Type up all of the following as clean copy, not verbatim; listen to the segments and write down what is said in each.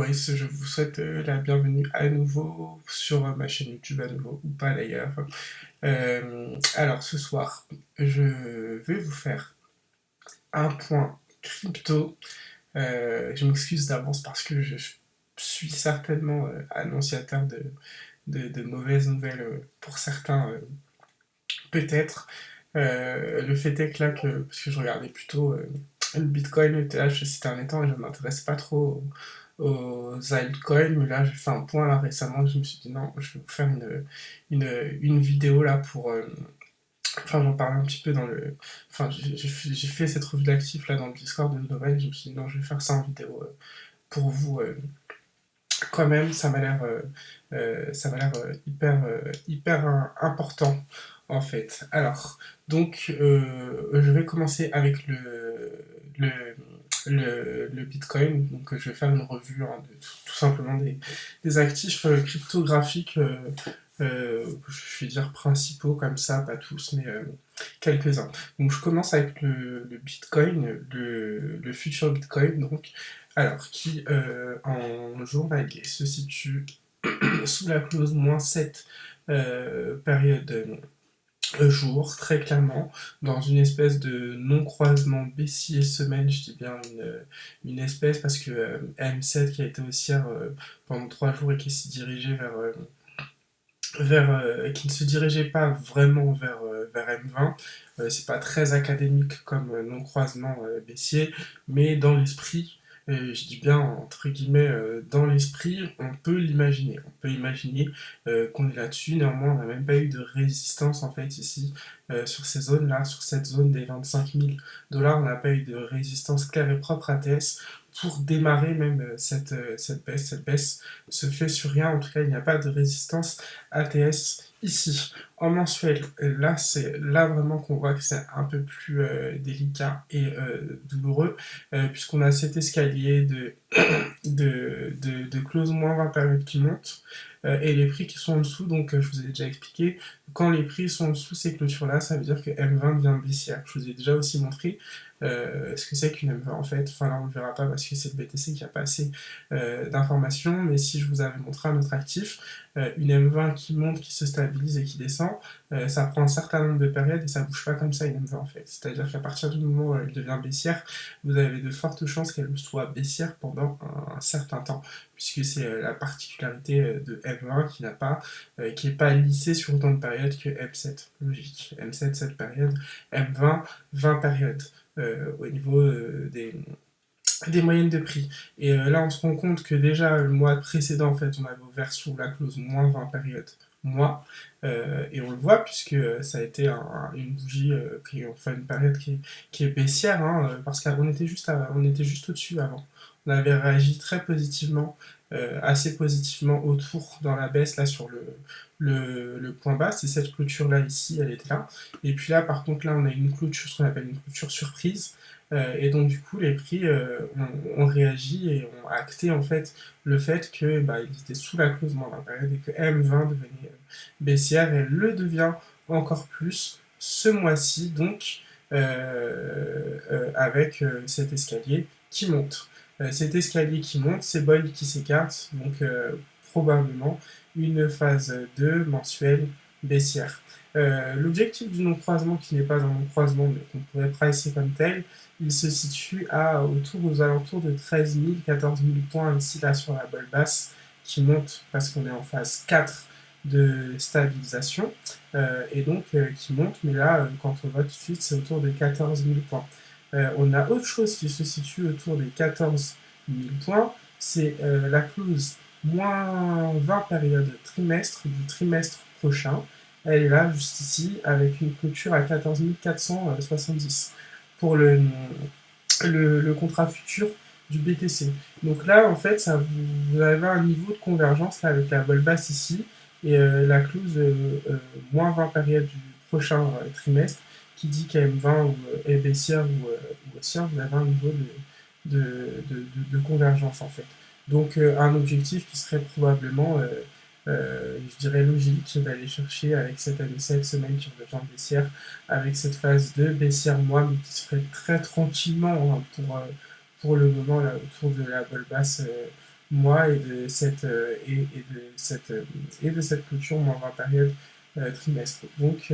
Boris, je vous souhaite la bienvenue à nouveau sur ma chaîne YouTube, à nouveau ou pas d'ailleurs. Alors ce soir, je vais vous faire un point crypto. Je m'excuse d'avance parce que je suis certainement annonciateur de mauvaises nouvelles pour certains, peut-être. Le fait est que là, parce que je regardais plutôt le Bitcoin, le TH ces derniers temps, et je ne m'intéresse pas trop aux altcoins, mais là j'ai fait un point là récemment, je me suis dit non, je vais vous faire une vidéo là pour... enfin j'en parlais un petit peu dans le... Enfin j'ai fait cette revue d'actifs là dans le Discord de Novel, je me suis dit non, je vais faire ça en vidéo pour vous quand même, ça m'a l'air hyper important en fait. Alors, donc, je vais commencer avec le, le Bitcoin. Donc, je vais faire une revue hein, de tout simplement des actifs cryptographiques, je vais dire principaux comme ça, pas tous, mais quelques-uns. Donc, je commence avec le Bitcoin, le futur Bitcoin, donc alors, qui en journalier se situe sous la clause -7 période jour, très clairement, dans une espèce de non-croisement baissier-semaine, je dis bien une espèce, parce que M7 qui a été haussière pendant 3 jours et qui s'est dirigé qui ne se dirigeait pas vraiment vers M20. C'est pas très académique comme non-croisement baissier, mais dans l'esprit, je dis bien entre guillemets dans l'esprit, on peut l'imaginer. On peut imaginer qu'on est là-dessus. Néanmoins, on n'a même pas eu de résistance en fait ici sur ces zones-là, sur cette zone des 25 000 $. On n'a pas eu de résistance claire et propre ATS pour démarrer même cette baisse. Cette baisse se fait sur rien. En tout cas, il n'y a pas de résistance ATS ici. En mensuel, là c'est là vraiment qu'on voit que c'est un peu plus délicat et douloureux, puisqu'on a cet escalier de close -20 période qui monte, et les prix qui sont en dessous, donc je vous ai déjà expliqué, quand les prix sont en dessous ces clôtures là, ça veut dire que M20 devient baissière. Je vous ai déjà aussi montré ce que c'est qu'une M20 en fait, enfin là on ne le verra pas parce que c'est le BTC qui a pas assez d'informations, mais si je vous avais montré un autre actif, une M20 qui monte, qui se stabilise et qui descend, ça prend un certain nombre de périodes et ça bouge pas comme ça une M20 en fait. C'est-à-dire qu'à partir du moment où elle devient baissière, vous avez de fortes chances qu'elle soit baissière pendant un certain temps, puisque c'est la particularité de M20 qui n'est pas lissée sur autant de périodes que M7. Logique. M7, 7 périodes, M20, 20 périodes au niveau des moyennes de prix. Et là, on se rend compte que déjà, le mois précédent, en fait, on avait ouvert sous la clause -20 période mois, et on le voit puisque ça a été une bougie, enfin une période qui est baissière, hein, parce qu'on était on était juste au-dessus avant. On avait réagi très positivement, assez positivement autour dans la baisse, là sur le point bas, c'est cette clôture là ici, elle était là. Et puis là, par contre, là, on a une clôture, ce qu'on appelle une clôture surprise, et donc du coup les prix ont réagi et ont acté en fait le fait que bah, ils étaient sous la clause -20 période et que M20 devenait baissière et le devient encore plus ce mois-ci, donc avec cet escalier qui monte. Cet escalier qui monte, c'est Boyle qui s'écarte, donc probablement une phase 2 mensuelle baissière. L'objectif du non-croisement, qui n'est pas un non-croisement, mais qu'on pourrait pricer comme tel, il se situe aux alentours de 13 000, 14 000 points ici, là, sur la bolle basse, qui monte parce qu'on est en phase 4 de stabilisation, et donc qui monte, mais là, quand on va tout de suite, c'est autour de 14 000 points. On a autre chose qui se situe autour des 14 000 points, c'est la clause -20 période trimestre du trimestre prochain. Elle est là, juste ici, avec une clôture à 14 470 pour le contrat futur du BTC. Donc là, en fait, vous avez un niveau de convergence là, avec la vol basse ici et la clause -20 période du prochain trimestre qui dit qu'AM20 est baissière ou haussière, vous avez un niveau de convergence en fait. Donc un objectif qui serait probablement, je dirais logique, d'aller chercher avec cette année, cette semaine qui revient baissière, avec cette phase de baissière mois, mais qui se ferait très tranquillement hein, pour le moment là, autour de la vol basse mois et de cette clôture moins 20 période trimestre. Donc,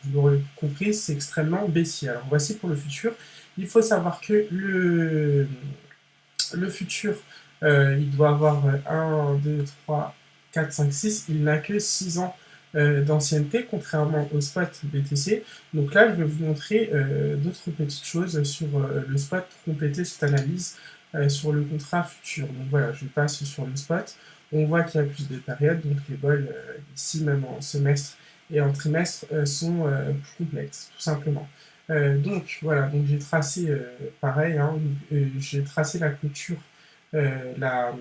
vous l'aurez compris, c'est extrêmement baissier. Alors, voici pour le futur. Il faut savoir que le futur, il doit avoir 1, 2, 3, 4, 5, 6. Il n'a que 6 ans d'ancienneté, contrairement au spot BTC. Donc là, je vais vous montrer d'autres petites choses sur le spot pour compléter cette analyse sur le contrat futur. Donc voilà, je passe sur le spot. On voit qu'il y a plus de périodes, donc les bols ici, même en semestre et en trimestre, sont plus complètes, tout simplement. Donc voilà, donc j'ai tracé pareil, hein, j'ai tracé la clôture, la,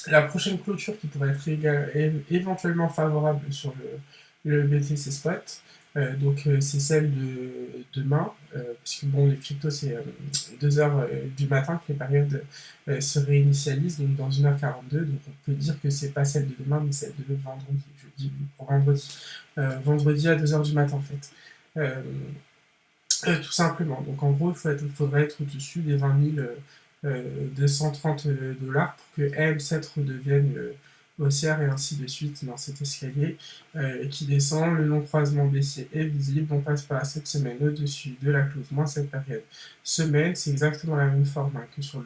la prochaine clôture qui pourrait être éventuellement favorable sur le BTC Spot. Donc c'est celle de demain, puisque bon, les cryptos c'est 2h du matin que les périodes se réinitialisent, donc dans 1h42, donc on peut dire que c'est pas celle de demain, mais celle de vendredi, je dis pour vendredi. Vendredi à 2h du matin en fait. Euh, tout simplement. Donc en gros, faudrait être au-dessus des 20 230 dollars pour que M7 redevienne haussière et ainsi de suite dans cet escalier qui descend. Le non-croisement baissier est visible. On passe par cette semaine au-dessus de la clause moins cette période. Semaine, c'est exactement la même forme hein, que sur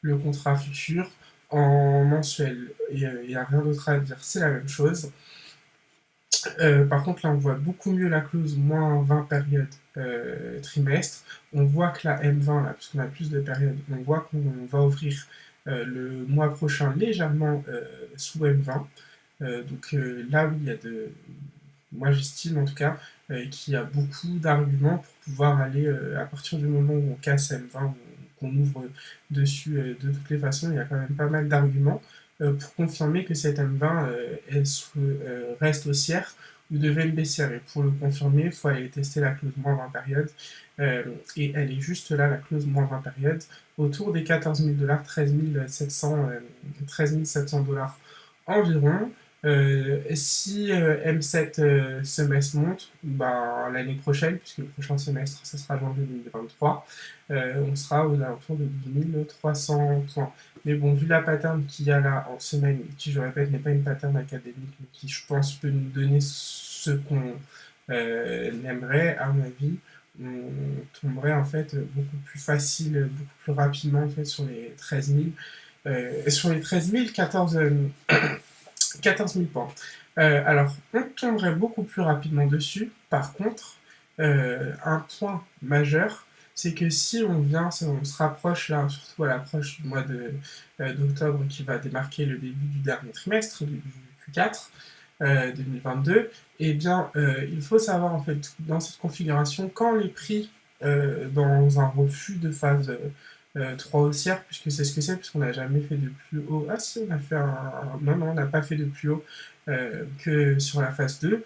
le contrat futur. En mensuel, il n'y a rien d'autre à dire, c'est la même chose. Par contre, là, on voit beaucoup mieux la clause moins 20 périodes trimestre. On voit que la M20, là, puisqu'on a plus de périodes, on voit qu'on va ouvrir le mois prochain légèrement sous M20. Là, oui, il y a de. Moi, j'estime en tout cas qu'il y a beaucoup d'arguments pour pouvoir aller, à partir du moment où on casse M20, qu'on ouvre dessus de toutes les façons, il y a quand même pas mal d'arguments pour confirmer que cette M20 reste haussière ou devienne baissière. Et pour le confirmer, il faut aller tester la clause moins 20 périodes. Et elle est juste là, la clause moins 20 périodes, autour des 14 000 dollars, 13 700 dollars environ. Si M7 semestre monte, ben, l'année prochaine, puisque le prochain semestre, ça sera janvier 2023, on sera aux alentours de 12 300 points. Mais bon, vu la pattern qu'il y a là en semaine, qui je répète n'est pas une pattern académique, mais qui je pense peut nous donner ce qu'on aimerait, à mon avis, on tomberait en fait beaucoup plus facile, beaucoup plus rapidement en fait sur les 13 000. Sur les 13 000, 14 000 points. Alors, on tomberait beaucoup plus rapidement dessus. Par contre, un point majeur, c'est que si on se rapproche là, surtout à l'approche du mois d'octobre qui va démarquer le début du dernier trimestre, du Q4 2022, eh bien, il faut savoir en fait dans cette configuration quand les prix dans un refus de phase 3 haussière, puisque c'est ce que c'est, puisqu'on n'a jamais fait de plus haut. Ah si, on a fait Non, non, on n'a pas fait de plus haut que sur la phase 2.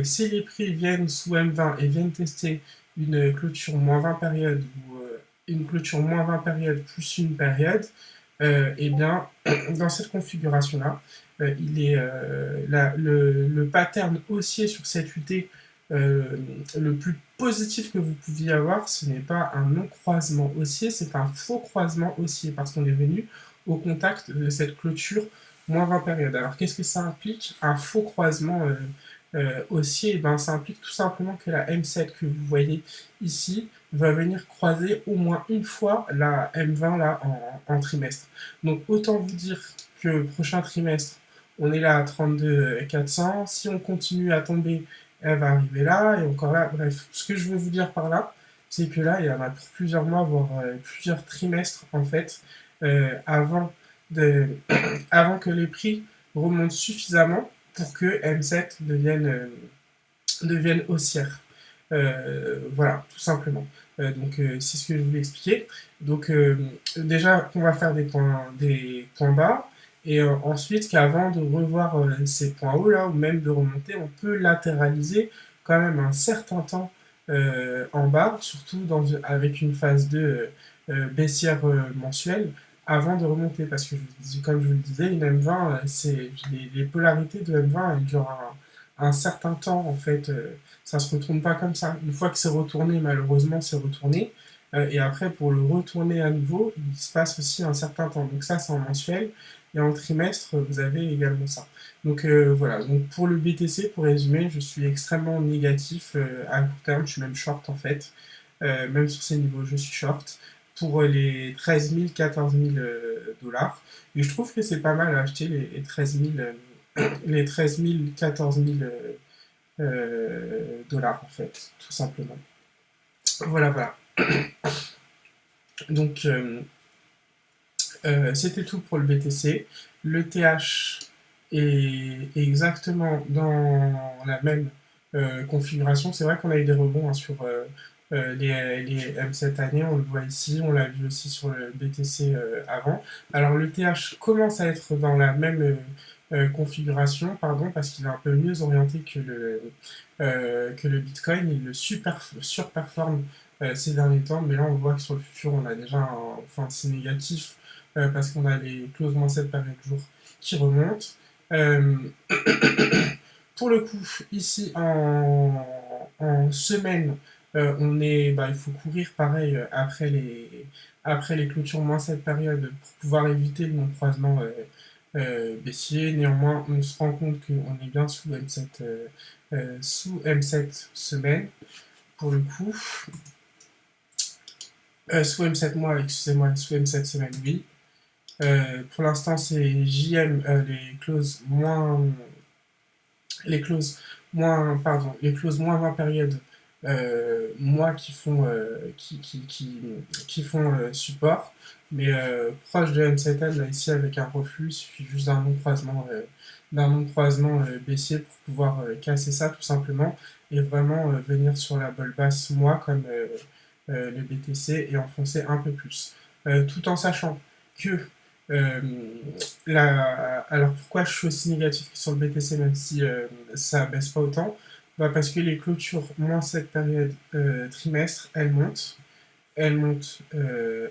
Si les prix viennent sous M20 et viennent tester une clôture moins 20 périodes ou une clôture moins 20 périodes plus une période, eh bien, dans cette configuration-là, le pattern haussier sur cette UT le plus positif que vous pouviez avoir, ce n'est pas un non-croisement haussier, c'est un faux croisement haussier, parce qu'on est venu au contact de cette clôture moins 20 périodes. Alors qu'est-ce que ça implique? Un faux croisement haussier, eh ben, ça implique tout simplement que la M7 que vous voyez ici va venir croiser au moins une fois la M20 là, en trimestre. Donc autant vous dire que le prochain trimestre, on est là à 32 400. Si on continue à tomber, elle va arriver là, et encore là. Bref, ce que je veux vous dire par là, c'est que là, il y en a pour plusieurs mois, voire plusieurs trimestres, en fait, avant, de, avant que les prix remontent suffisamment pour que M7 devienne haussière. Voilà, tout simplement. C'est ce que je voulais expliquer. Déjà, on va faire des points bas, et ensuite qu'avant de revoir ces points hauts là, ou même de remonter, on peut latéraliser quand même un certain temps en bas, surtout avec une phase de baissière mensuelle, avant de remonter. Parce que, comme je vous le disais, une M20, les polarités de M20, elles durent un certain temps, en fait. Ça se retourne pas comme ça. Une fois que c'est retourné, malheureusement, c'est retourné. et après, pour le retourner à nouveau, il se passe aussi un certain temps. Donc ça, c'est en mensuel. Et en trimestre, vous avez également ça. Donc voilà, donc pour le BTC, pour résumer, je suis extrêmement négatif à court terme, je suis même short en fait. Même sur ces niveaux, je suis short pour les 13 000, 14 000 dollars. Et je trouve que c'est pas mal à acheter les 13 000, les 13 000, 14 000 dollars en fait, tout simplement. Voilà, voilà. Donc, c'était tout pour le BTC. Le TH est exactement dans la même configuration. C'est vrai qu'on a eu des rebonds hein, sur les M7 années, on le voit ici, on l'a vu aussi sur le BTC avant. Alors le TH commence à être dans la même configuration, pardon, parce qu'il est un peu mieux orienté que le Bitcoin. Il le surperforme ces derniers temps, mais là on voit que sur le futur on a déjà enfin c'est négatif parce qu'on a les clauses moins 7 par jour qui remontent. Euh, pour le coup, ici en semaine, il faut courir pareil après les clôtures moins cette période pour pouvoir éviter le non-croisement baissier. Néanmoins, on se rend compte qu'on est bien sous M7 semaine pour le coup. Sous M7 mois, excusez-moi, sous M7 semaine, oui. Pour l'instant, c'est JM, les clauses moins 20 périodes, mois qui font support, mais proche de M7N, là, ici avec un reflux, il suffit juste d'un non-croisement baissier pour pouvoir casser ça tout simplement et vraiment venir sur la bolle basse mois comme le BTC et enfoncer un peu plus. Tout en sachant que euh, alors pourquoi je suis aussi négatif sur le BTC même si ça baisse pas autant? Bah parce que les clôtures moins cette période trimestre, elles montent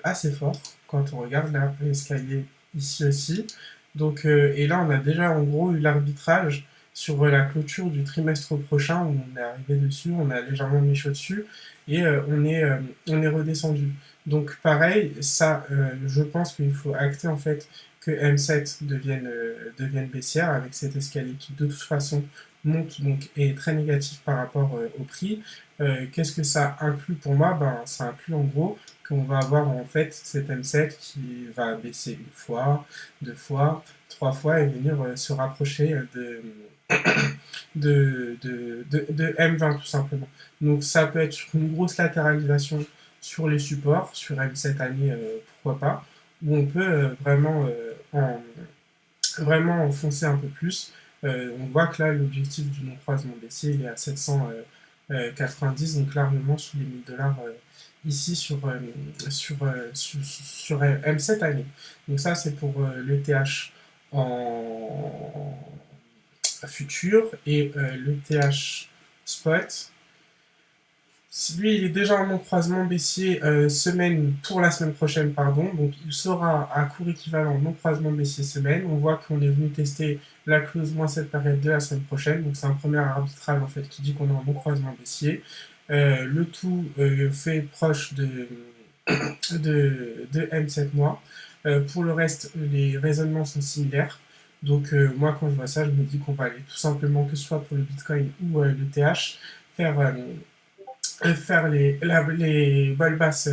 assez fort quand on regarde là l'escalier ici aussi. Donc et là on a déjà en gros eu l'arbitrage sur la clôture du trimestre prochain où on est arrivé dessus, on a légèrement mis chaud dessus et on est redescendu. Donc pareil, ça je pense qu'il faut acter en fait que M7 devienne baissière avec cet escalier qui de toute façon monte donc est très négatif par rapport au prix. Qu'est-ce que ça inclut pour moi? Ben, ça inclut en gros qu'on va avoir en fait cet M7 qui va baisser une fois, deux fois, trois fois et venir se rapprocher de M20 tout simplement. Donc ça peut être une grosse latéralisation sur les supports, sur M7 année, pourquoi pas, où on peut vraiment enfoncer un peu plus. On voit que là, l'objectif du non-croisement baissier, il est à 790, donc largement sous les 1000 dollars ici sur M7 année. Donc ça, c'est pour le TH en futur et le TH spot. Lui, il est déjà en non-croisement baissier pour la semaine prochaine, pardon. Donc, il sera à cours équivalent non-croisement baissier semaine. On voit qu'on est venu tester la clause moins cette période de la semaine prochaine. Donc, c'est un premier arbitrage en fait qui dit qu'on est en non-croisement baissier. Le tout fait proche de M7 mois. Pour le reste, les raisonnements sont similaires. Donc, moi, quand je vois ça, je me dis qu'on va aller tout simplement, que ce soit pour le Bitcoin ou le TH, faire faire les balles basses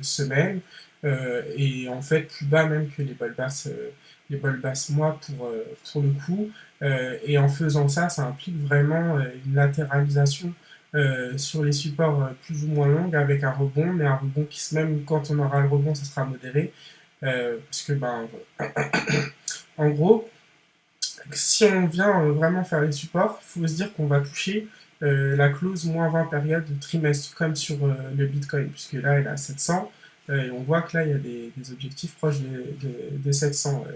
semaines et en fait plus bas même que les balles basses mois pour le coup. Et en faisant ça, ça implique vraiment une latéralisation sur les supports plus ou moins longs avec un rebond, mais un rebond qui, même quand on aura le rebond, ça sera modéré. Parce que, ben, en gros, si on vient vraiment faire les supports, il faut se dire qu'on va toucher la clause moins 20 périodes de trimestre, comme sur le Bitcoin, puisque là, elle est à 700. Et on voit que là, il y a des objectifs proches de 700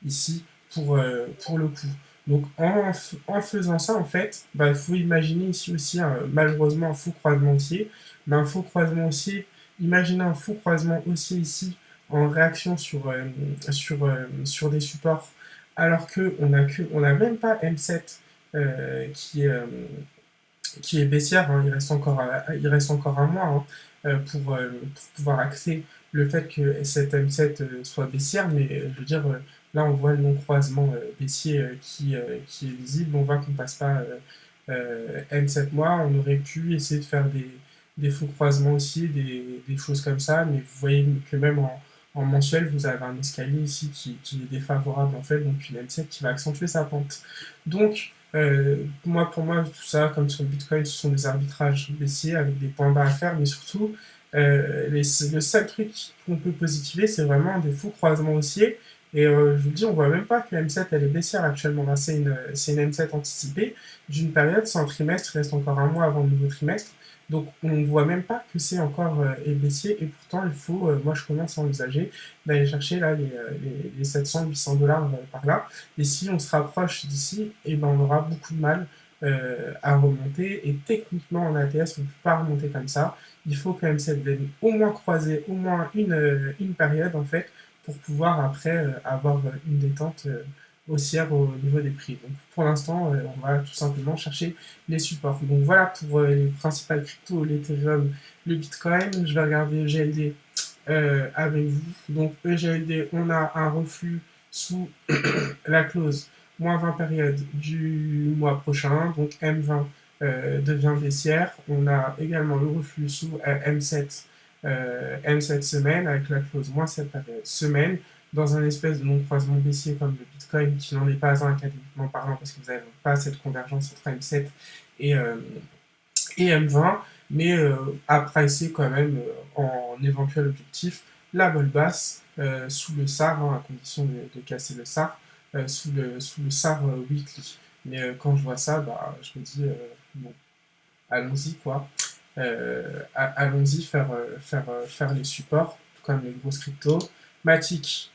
ici pour le coup. Donc, en faisant ça, en fait, bah, il faut imaginer ici aussi, malheureusement, un faux croisement haussier. Mais un faux croisement haussier, imaginez un faux croisement haussier ici en réaction sur des supports alors on n'a même pas M7 euh, qui, euh, qui est baissière, hein, il reste encore un mois, hein, pour pouvoir axer le fait que cette M7 soit baissière, mais je veux dire, là on voit le non-croisement baissier qui est visible, on voit qu'on passe pas M7 mois, on aurait pu essayer de faire des faux croisements aussi, des choses comme ça, mais vous voyez que même en mensuel, vous avez un escalier ici qui est défavorable en fait, donc une M7 qui va accentuer sa pente. Donc, pour moi, tout ça, comme sur le Bitcoin, ce sont des arbitrages baissiers avec des points bas à faire, mais surtout, le seul truc qu'on peut positiver, c'est vraiment des faux croisements haussiers. Et je vous dis, on voit même pas que la M7 elle est baissière actuellement. Là, c'est une M7 anticipée d'une période, c'est un trimestre, il reste encore un mois avant le nouveau trimestre. Donc on ne voit même pas que c'est encore baissier et pourtant il faut, moi je commence à envisager d'aller chercher là les 700-800 $ par là. Et si on se rapproche d'ici, et ben, on aura beaucoup de mal à remonter. Et techniquement en ATS, on ne peut pas remonter comme ça. Il faut quand même cette veine au moins croiser au moins une période en fait pour pouvoir après avoir une détente haussière au niveau des prix. Donc pour l'instant, on va tout simplement chercher les supports. Donc voilà pour les principales cryptos, l'Ethereum, le Bitcoin. Je vais regarder EGLD avec vous. Donc EGLD, on a un reflux sous la clause moins 20 périodes du mois prochain, donc M20 devient baissière. On a également le reflux sous M7 semaine avec la clause moins 7 périodes semaine dans un espèce de non-croisement baissier comme le Bitcoin qui n'en est pas un académiquement parlant parce que vous n'avez pas cette convergence entre M7 et, euh, et M20, mais à pricer quand même en éventuel objectif la balle basse sous le SAR, à condition de casser le SAR, sous le SAR weekly. Mais quand je vois ça, bah, je me dis, bon, allons-y quoi. Allons-y faire les supports, tout comme les grosses cryptos. Matic,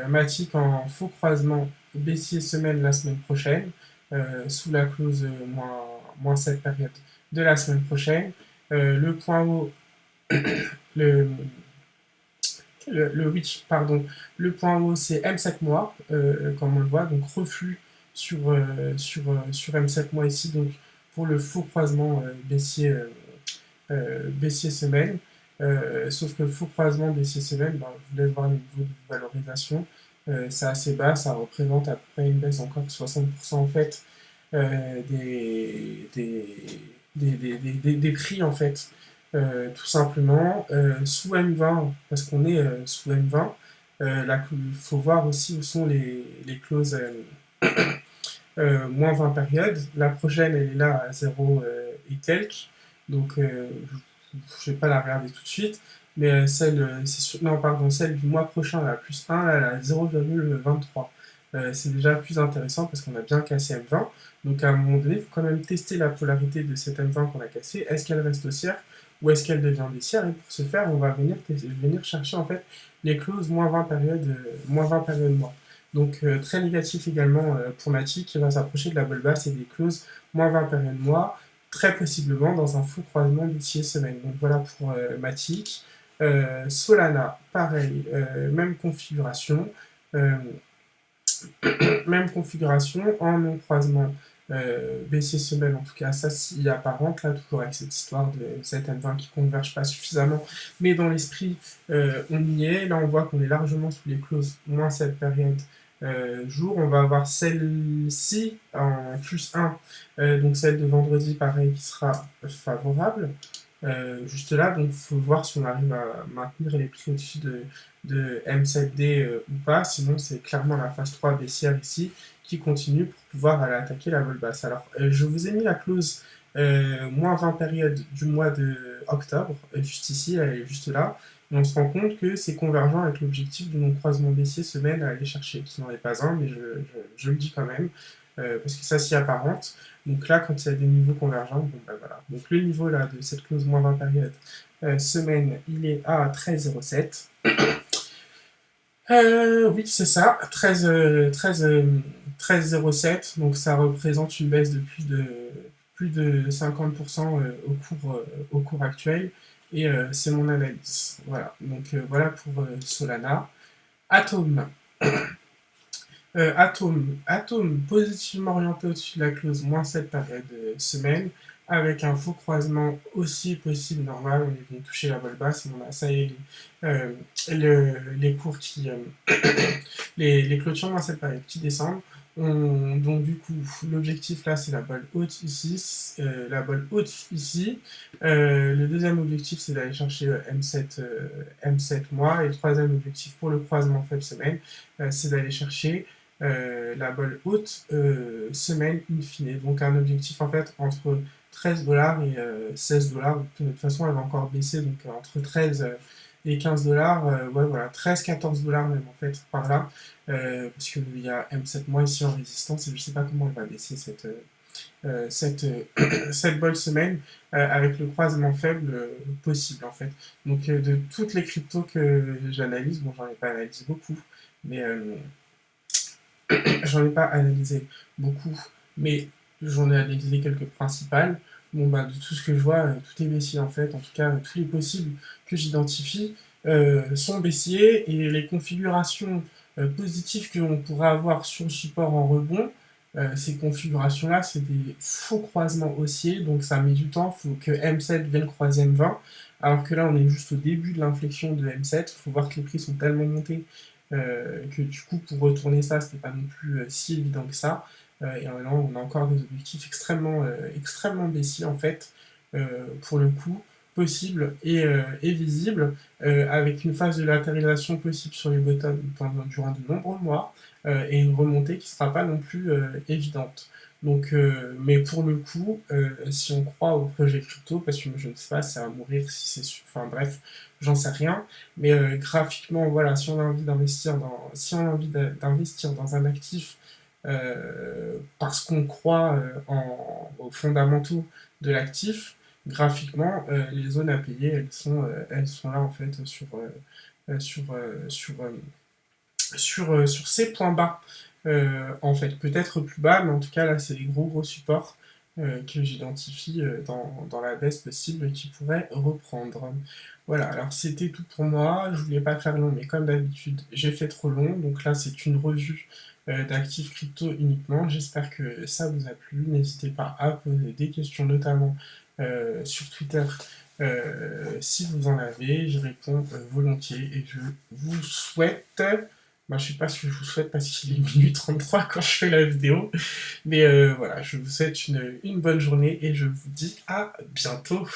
Matic en faux croisement baissier semaine la semaine prochaine, sous la clause moins 7 période de la semaine prochaine. Le point haut, le, oui, pardon, le point haut c'est M7 mois, comme on le voit, donc reflux sur M7 mois ici, donc pour le faux croisement baissier semaine. Sauf que le faux croisement baissier semaine, ben, je vous laisse voir le niveau de valorisation. C'est assez bas, ça représente à peu près une baisse encore de 60% en fait des prix en fait. Tout simplement, sous M20, parce qu'on est sous M20, il faut voir aussi où sont les clauses moins 20 périodes. La prochaine, elle est là à 0 et quelques. Donc, je ne vais pas la regarder tout de suite. Mais non, pardon, celle du mois prochain, la plus 1, là, elle a 0,23. C'est déjà plus intéressant parce qu'on a bien cassé M20. Donc, à un moment donné, il faut quand même tester la polarité de cette M20 qu'on a cassée. Est-ce qu'elle reste haussière ou est-ce qu'elle devient baissière? Et pour ce faire, on va venir chercher en fait les clauses moins 20 périodes mois. Donc très négatif également pour Matic qui va s'approcher de la balle basse et des clauses moins 20 périodes mois, très possiblement dans un faux croisement baissier semaine. Donc voilà pour Matic. Solana, pareil, même configuration. Euh, Même configuration en non-croisement baissier semaine, en tout cas ça s'y apparente, là toujours avec cette histoire de cette M20 qui ne converge pas suffisamment, mais dans l'esprit on y est, là on voit qu'on est largement sous les clauses moins cette période jour, on va avoir celle-ci en plus 1, donc celle de vendredi pareil qui sera favorable, juste là, donc il faut voir si on arrive à maintenir les prix au-dessus de M7D ou pas, sinon c'est clairement la phase 3 baissière ici qui continue pour pouvoir aller attaquer la vol basse. Alors je vous ai mis la clause moins 20 périodes du mois de octobre, juste ici, elle est juste là, et on se rend compte que c'est convergent avec l'objectif du non-croisement baissier semaine à aller chercher, qui n'en est pas un, mais je le dis quand même, parce que ça s'y apparente. Donc là, quand il y a des niveaux convergents, bon ben voilà. Donc le niveau là de cette clause moins 20 période semaine, il est à 13,07. Oui, c'est ça, 13,07. Donc ça représente une baisse de plus de 50% au cours actuel. Et c'est mon analyse. Voilà. Donc voilà pour Solana. Atom. Atom positivement orienté au-dessus de la clause moins 7 période semaine, avec un faux croisement aussi possible normal. On est venu toucher la balle basse, on a ça y est, les cours qui, les clôtures dans cette période qui descendent. Donc du coup, l'objectif là, c'est la balle haute ici, la balle haute ici. Le deuxième objectif, c'est d'aller chercher M7 mois. Et le troisième objectif pour le croisement faible semaine, c'est d'aller chercher la balle haute semaine in fine. Donc un objectif en fait entre 13 $ et 16 $. De toute façon, elle va encore baisser, donc entre 13 et 15 $, ouais, voilà, 13-14 $ même en fait, par là, parce qu'il y a M7 mois ici en résistance, et je ne sais pas comment elle va baisser cette bonne semaine avec le croisement faible possible en fait. Donc de toutes les cryptos que j'analyse, bon, j'en ai pas analysé beaucoup, mais j'en ai pas analysé beaucoup, mais j'en ai analysé quelques principales. Bon, bah, de tout ce que je vois, tout est baissier en fait. En tout cas, tous les possibles que j'identifie sont baissiers et les configurations positives que l'on pourrait avoir sur le support en rebond, ces configurations-là, c'est des faux croisements haussiers, donc ça met du temps. Il faut que M7 vienne croiser M20, alors que là, on est juste au début de l'inflexion de M7. Il faut voir que les prix sont tellement montés que du coup, pour retourner ça, c'était pas non plus si évident que ça. Et maintenant, on a encore des objectifs extrêmement baissiers, en fait, pour le coup, possibles et visibles, avec une phase de latéralisation possible sur les bottoms durant de nombreux mois, et une remontée qui ne sera pas non plus évidente. Donc, mais pour le coup, si on croit au projet crypto, parce que je ne sais pas si ça va mourir, si c'est enfin bref, j'en sais rien, mais graphiquement, voilà, si on a envie d'investir dans un actif parce qu'on croit aux fondamentaux de l'actif, graphiquement, les zones à payer, elles sont là en fait sur ces points bas. En fait, peut-être plus bas, mais en tout cas là, c'est les gros supports que j'identifie dans la baisse possible qui pourrait reprendre. Voilà, alors c'était tout pour moi, je voulais pas faire long, mais comme d'habitude, j'ai fait trop long, donc là c'est une revue d'actifs crypto uniquement. J'espère que ça vous a plu, n'hésitez pas à poser des questions, notamment sur Twitter. Si vous en avez, j'y réponds volontiers et je vous souhaite. Bah, je sais pas ce que je vous souhaite parce qu'il est minuit 33 quand je fais la vidéo. Mais voilà, je vous souhaite une bonne journée et je vous dis à bientôt.